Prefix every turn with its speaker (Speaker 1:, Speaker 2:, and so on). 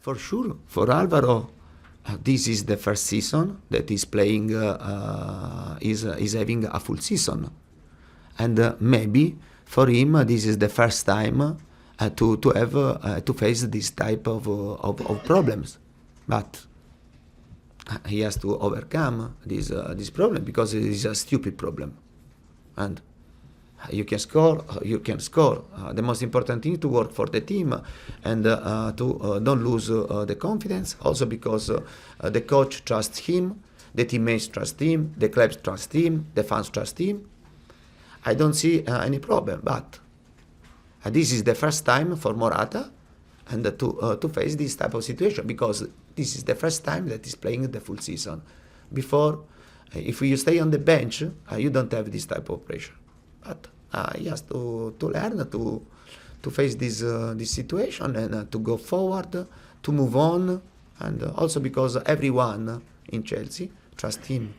Speaker 1: For sure, for Alvaro, this is the first season that he's playing, is having a full season. And maybe for him, this is the first time to face this type of problems. But he has to overcome this problem, because it is a stupid problem. And you can score, you can score. The most important thing to work for the team and to don't lose the confidence. Also because the coach trusts him, the teammates trust him, the clubs trust him, the fans trust him. I don't see any problem, but this is the first time for Morata and to face this type of situation, because this is the first time that he's playing the full season. Before, if you stay on the bench, you don't have this type of pressure. But he has to learn to face this situation and to go forward, to move on, and also because everyone in Chelsea trusts him.